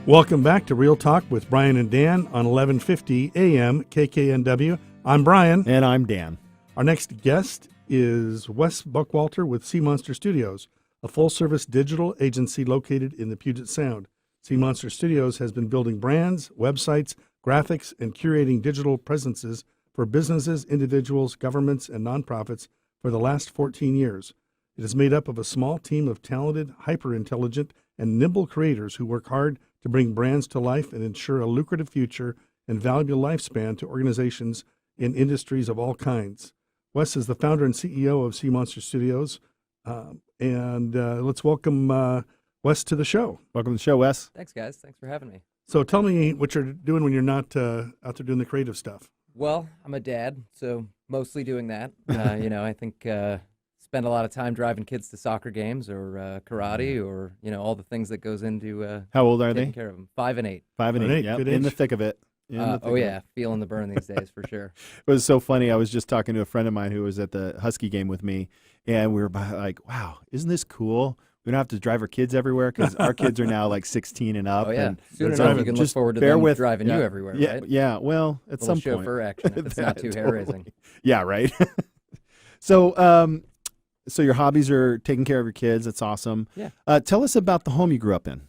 Welcome back to Real Talk with Brian and Dan on 1150 AM KKNW. I'm Brian. And I'm Dan. Our next guest is Wes Buckwalter with Seamonster Studios, a full-service digital agency located in the Puget Sound. Seamonster Studios has been building brands, websites, graphics, and curating digital presences for businesses, individuals, governments, and nonprofits for the last 14 years. It is made up of a small team of talented, hyper-intelligent, and nimble creators who work hard to bring brands to life and ensure a lucrative future and valuable lifespan to organizations in industries of all kinds. Wes is the founder and CEO of Seamonster Studios, and let's welcome Wes to the show. Welcome to the show, Wes. Thanks, guys. Thanks for having me. So tell me what you're doing when you're not out there doing the creative stuff. Well, I'm a dad, so mostly doing that. I think spend a lot of time driving kids to soccer games or karate or, all the things that goes into How old are taking they? care of them. 5 and 8. 5 and 8, yep. Good In the age. thick of it. Feeling the burn these days for sure. It was so funny. I was just talking to a friend of mine who was at the Husky game with me, and we were like, wow, isn't this cool? We don't have to drive our kids everywhere because our kids are now like 16 and up. Oh, yeah. And Soon so enough, you can look just forward to bear them with- driving yeah, you everywhere, yeah, right? Yeah, well, at A some little point. chauffeur action if it's not too hair-raising. Yeah, right. So your hobbies are taking care of your kids. That's awesome. Yeah. Tell us about the home you grew up in.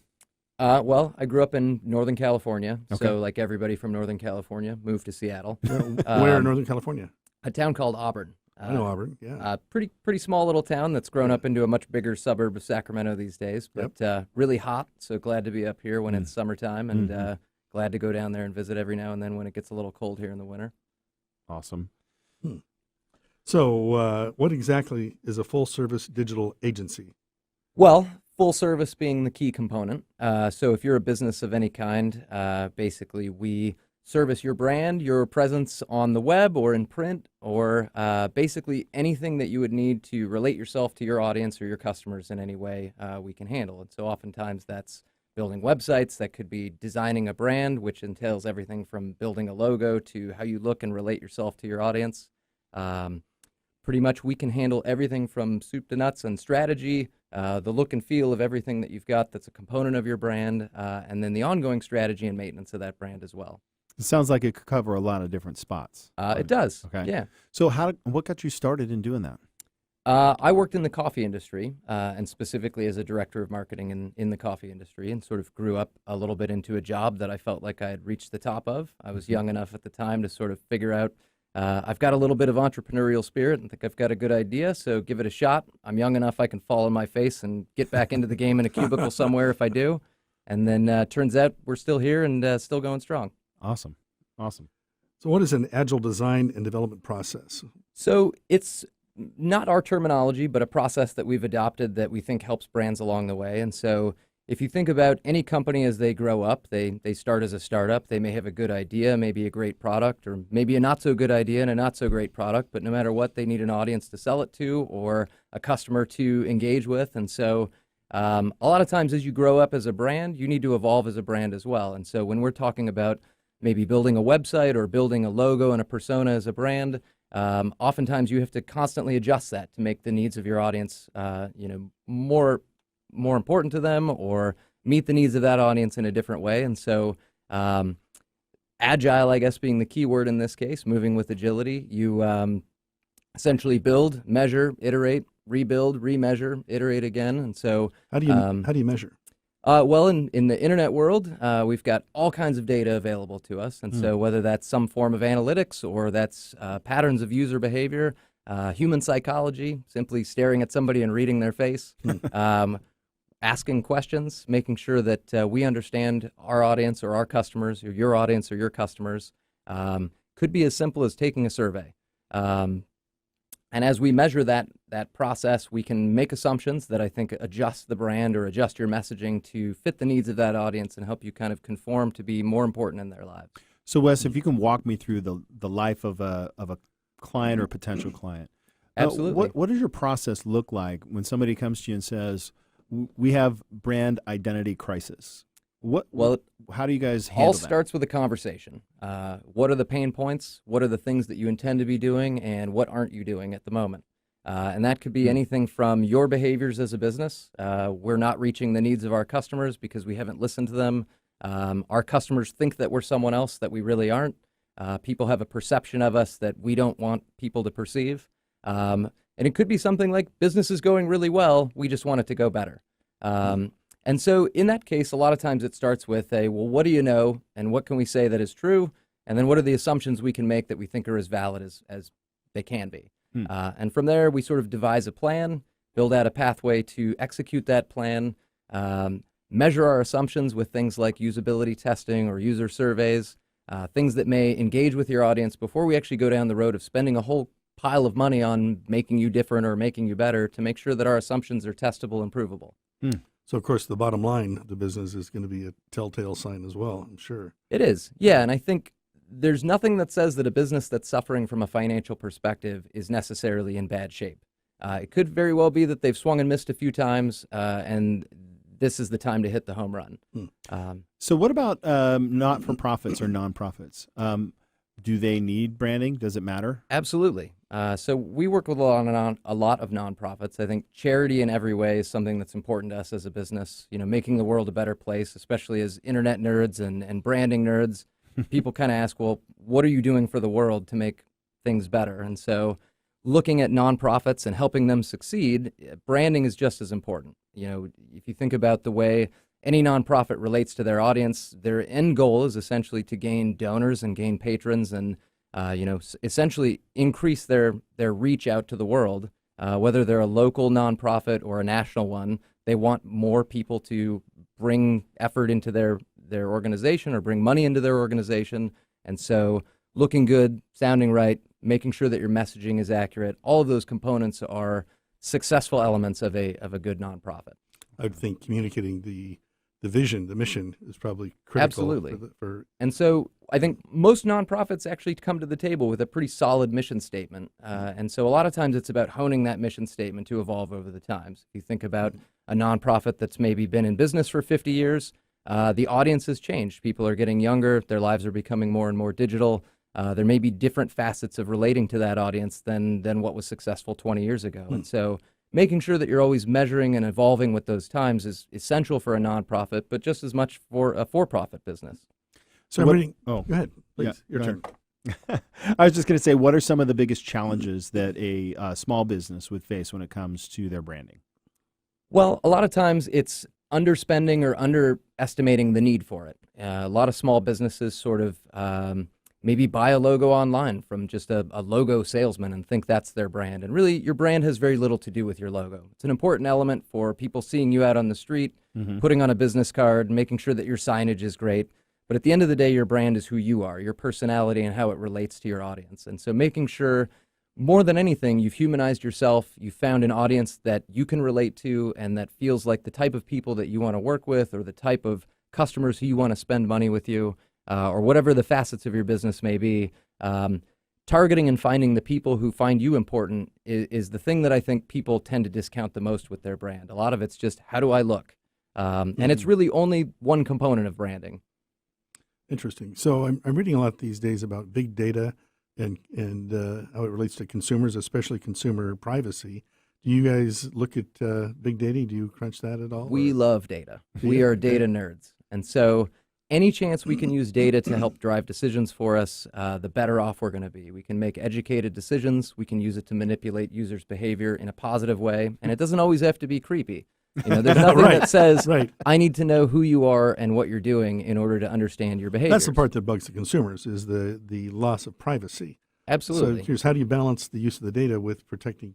Well, I grew up in Northern California, Okay. so like everybody from Northern California, moved to Seattle. Where in Northern California? A town called Auburn. I know Auburn, yeah. Pretty small little town that's grown up into a much bigger suburb of Sacramento these days, but really hot. So glad to be up here when it's summertime, and glad to go down there and visit every now and then when it gets a little cold here in the winter. Awesome. So what exactly is a full-service digital agency? Well, full service being the key component. So if you're a business of any kind, basically we service your brand, your presence on the web or in print, or basically anything that you would need to relate yourself to your audience or your customers in any way, we can handle. And so oftentimes that's building websites, that could be designing a brand, which entails everything from building a logo to how you look and relate yourself to your audience. Pretty much we can handle everything from soup to nuts and strategy, the look and feel of everything that you've got that's a component of your brand, and then the ongoing strategy and maintenance of that brand as well. It sounds like it could cover a lot of different spots. It does. Okay. Yeah. So what got you started in doing that? I worked in the coffee industry, and specifically as a director of marketing in the coffee industry, and sort of grew up a little bit into a job that I felt like I had reached the top of. I was young enough at the time to sort of figure out, I've got a little bit of entrepreneurial spirit and think I've got a good idea, so give it a shot. I'm young enough I can fall on my face and get back into the game in a cubicle somewhere if I do. And then turns out we're still here and still going strong. Awesome. So what is an agile design and development process? So it's not our terminology, but a process that we've adopted that we think helps brands along the way. And so if you think about any company as they grow up, they start as a startup. They may have a good idea, maybe a great product, or maybe a not so good idea and a not so great product. But no matter what, they need an audience to sell it to or a customer to engage with. And so a lot of times as you grow up as a brand, you need to evolve as a brand as well. And so when we're talking about maybe building a website or building a logo and a persona as a brand, oftentimes you have to constantly adjust that to make the needs of your audience, more important to them or meet the needs of that audience in a different way. And so agile, I guess, being the key word in this case, moving with agility, you essentially build, measure, iterate, rebuild, remeasure, iterate again. And so How do you measure? Well, in the internet world, we've got all kinds of data available to us. And so whether that's some form of analytics or that's patterns of user behavior, human psychology, simply staring at somebody and reading their face, asking questions, making sure that we understand our audience or our customers or your audience or your customers, could be as simple as taking a survey. And as we measure that process, we can make assumptions that I think adjust the brand or adjust your messaging to fit the needs of that audience and help you kind of conform to be more important in their lives. So Wes, if you can walk me through the life of a client or potential client. Absolutely. What does your process look like when somebody comes to you and says, we have brand identity crisis? How do you guys handle that? All starts with a conversation. What are the pain points? What are the things that you intend to be doing? And what aren't you doing at the moment? And that could be anything from your behaviors as a business. We're not reaching the needs of our customers because we haven't listened to them. Our customers think that we're someone else that we really aren't. People have a perception of us that we don't want people to perceive. And it could be something like business is going really well, we just want it to go better. And so in that case, a lot of times it starts with well, what do you know and what can we say that is true? And then what are the assumptions we can make that we think are as valid as they can be? And from there, we sort of devise a plan, build out a pathway to execute that plan, measure our assumptions with things like usability testing or user surveys, things that may engage with your audience before we actually go down the road of spending a whole pile of money on making you different or making you better, to make sure that our assumptions are testable and provable. So, of course, the bottom line of the business is going to be a telltale sign as well, I'm sure. It is, yeah, and I think there's nothing that says that a business that's suffering from a financial perspective is necessarily in bad shape. It could very well be that they've swung and missed a few times, and this is the time to hit the home run. So what about not-for-profits or nonprofits? Do they need branding? Does it matter? Absolutely. So we work with a lot of nonprofits. I think charity in every way is something that's important to us as a business. You know, making the world a better place, especially as internet nerds and branding nerds. People kind of ask, well, what are you doing for the world to make things better? And so looking at nonprofits and helping them succeed, branding is just as important. You know, if you think about the way any nonprofit relates to their audience, their end goal is essentially to gain donors and gain patrons and, essentially increase their reach out to the world. Whether they're a local nonprofit or a national one, they want more people to bring effort into their organization or bring money into their organization. And so looking good, sounding right, making sure that your messaging is accurate, all of those components are successful elements of a good nonprofit. I would think communicating the vision, the mission is probably critical. Absolutely. And so I think most nonprofits actually come to the table with a pretty solid mission statement. And so a lot of times it's about honing that mission statement to evolve over the times. If you think about a nonprofit that's maybe been in business for 50 years, the audience has changed. People are getting younger. Their lives are becoming more and more digital. There may be different facets of relating to that audience than what was successful 20 years ago. And so making sure that you're always measuring and evolving with those times is essential for a nonprofit, but just as much for a for-profit business. So I'm reading. Oh, go ahead, please. Your turn. I was just going to say, what are some of the biggest challenges that a small business would face when it comes to their branding? Well, a lot of times it's underspending or underestimating the need for it. A lot of small businesses sort of maybe buy a logo online from just a logo salesman and think that's their brand. And really, your brand has very little to do with your logo. It's an important element for people seeing you out on the street, putting on a business card, making sure that your signage is great. But at the end of the day, your brand is who you are, your personality and how it relates to your audience. And so making sure, more than anything, you've humanized yourself, you've found an audience that you can relate to and that feels like the type of people that you want to work with or the type of customers who you want to spend money with you, or whatever the facets of your business may be. Targeting and finding the people who find you important is the thing that I think people tend to discount the most with their brand. A lot of it's just, how do I look? And it's really only one component of branding. Interesting. So I'm reading a lot these days about big data and how it relates to consumers, especially consumer privacy. Do you guys look at big data? Do you crunch that at all? We love data. We are data nerds. And so any chance we can use data to help drive decisions for us, the better off we're going to be. We can make educated decisions. We can use it to manipulate users' behavior in a positive way. And it doesn't always have to be creepy. You know, there's nothing that says, I need to know who you are and what you're doing in order to understand your behavior. That's the part that bugs the consumers, is the loss of privacy. Absolutely. So here's, how do you balance the use of the data with protecting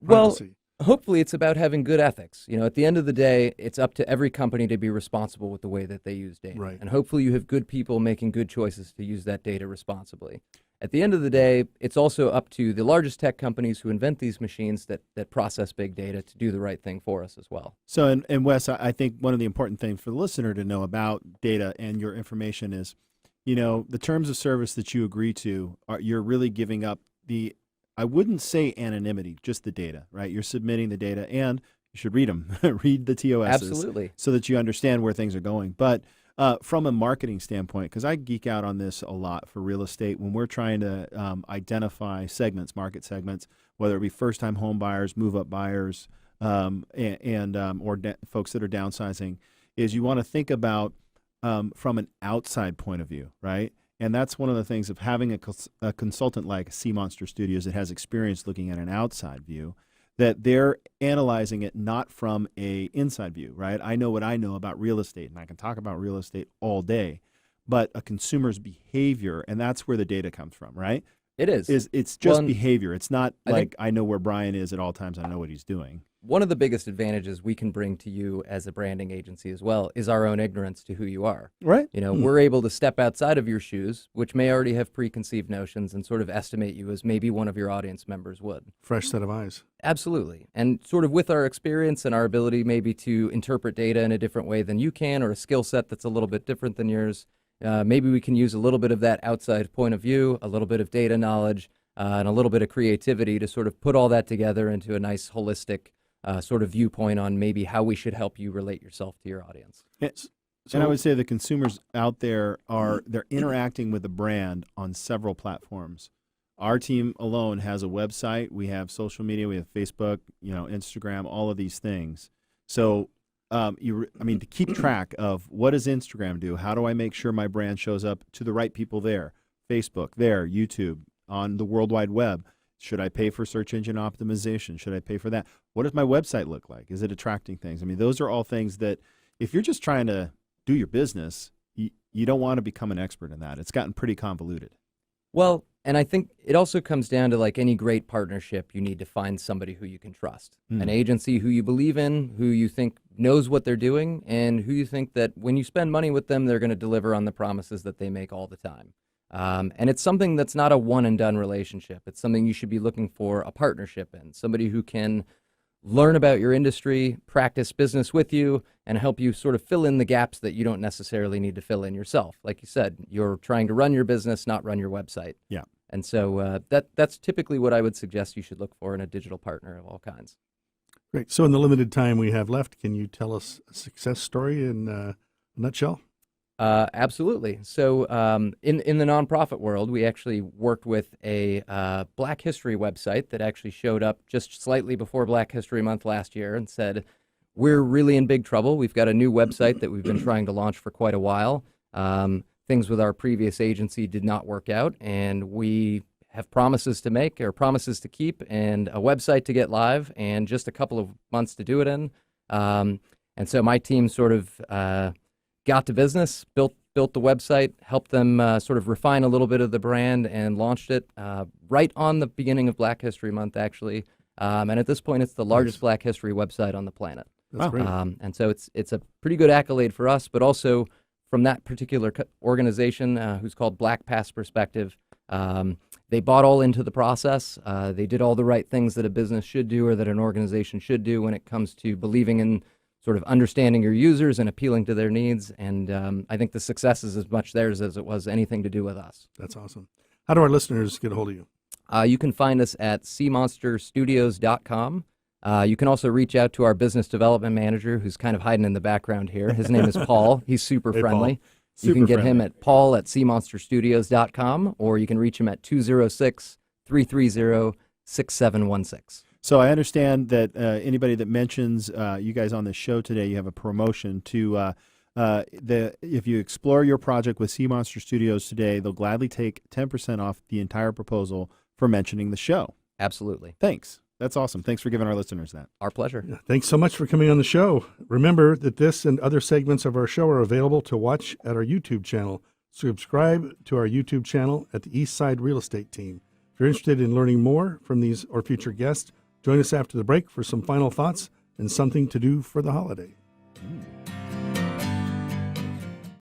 privacy? Well, hopefully it's about having good ethics. You know, at the end of the day, it's up to every company to be responsible with the way that they use data. Right. And hopefully you have good people making good choices to use that data responsibly. At the end of the day, it's also up to the largest tech companies who invent these machines that process big data to do the right thing for us as well. So, and Wes, I think one of the important things for the listener to know about data and your information is, you know, the terms of service that you agree to, you're really giving up I wouldn't say anonymity, just the data, right? You're submitting the data, and you should read them, read the TOSs. Absolutely. So that you understand where things are going. But from a marketing standpoint, because I geek out on this a lot for real estate, when we're trying to identify segments, market segments, whether it be first-time home buyers, move-up buyers, or folks that are downsizing, is you want to think about from an outside point of view, right? And that's one of the things of having a consultant like Seamonster Studios that has experience looking at an outside view, that they're analyzing it not from a inside view, right? I know what I know about real estate, and I can talk about real estate all day, but a consumer's behavior, and that's where the data comes from, right? It is. It's just Well, behavior. It's not I like think I know where Brian is at all times. I know what he's doing. one of the biggest advantages we can bring to you as a branding agency as well is our own ignorance to who you are. Right. You know, we're able to step outside of your shoes, which may already have preconceived notions, and sort of estimate you as maybe one of your audience members would. Fresh set of eyes. Absolutely. And sort of with our experience and our ability maybe to interpret data in a different way than you can, or a skill set that's a little bit different than yours, maybe we can use a little bit of that outside point of view, a little bit of data knowledge, and a little bit of creativity to sort of put all that together into a nice holistic sort of viewpoint on maybe how we should help you relate yourself to your audience. And I would say the consumers out there they're interacting with the brand on several platforms. Our team alone has a website. We have social media. We have Facebook, Instagram, all of these things. So, to keep track of what does Instagram do? How do I make sure my brand shows up to the right people there? Facebook, there, YouTube, on the World Wide Web. Should I pay for search engine optimization? Should I pay for that? What does my website look like? Is it attracting things? I mean, those are all things that if you're just trying to do your business, you don't want to become an expert in that. It's gotten pretty convoluted. Well, and I think it also comes down to, like any great partnership, you need to find somebody who you can trust, an agency who you believe in, who you think knows what they're doing, and who you think that when you spend money with them, they're going to deliver on the promises that they make all the time. And it's something that's not a one and done relationship. It's something you should be looking for a partnership in, somebody who can learn about your industry, practice business with you, and help you sort of fill in the gaps that you don't necessarily need to fill in yourself. Like you said, you're trying to run your business, not run your website. Yeah. And so that's typically what I would suggest you should look for in a digital partner of all kinds. Great. So in the limited time we have left, can you tell us a success story in a nutshell? Absolutely. So in the nonprofit world, we actually worked with a Black History website that actually showed up just slightly before Black History Month last year and said, we're really in big trouble. We've got a new website that we've been trying to launch for quite a while. Things with our previous agency did not work out, and we have promises to make or promises to keep and a website to get live and just a couple of months to do it in. And so my team sort of got to business, built the website, helped them sort of refine a little bit of the brand, and launched it right on the beginning of Black History Month, actually. And at this point, it's the largest Black History website on the planet. That's great. And so it's a pretty good accolade for us, but also from that particular organization who's called Black Pass Perspective. They bought all into the process. They did all the right things that a business should do or that an organization should do when it comes to believing in sort of understanding your users and appealing to their needs. And I think the success is as much theirs as it was anything to do with us. That's awesome. How do our listeners get a hold of you? You can find us at seamonsterstudios.com. You can also reach out to our business development manager, who's kind of hiding in the background here. His name is Paul. He's super Hey, friendly. Paul. You can Super get him friendly. at paul@seamonsterstudios.com, or you can reach him at 206-330-6716. So I understand that anybody that mentions you guys on the show today, you have a promotion to if you explore your project with Seamonster Studios today, they'll gladly take 10% off the entire proposal for mentioning the show. Absolutely. Thanks. That's awesome. Thanks for giving our listeners that. Our pleasure. Yeah, thanks so much for coming on the show. Remember that this and other segments of our show are available to watch at our YouTube channel. Subscribe to our YouTube channel at the Eastside Real Estate Team. If you're interested in learning more from these or future guests, join us after the break for some final thoughts and something to do for the holiday.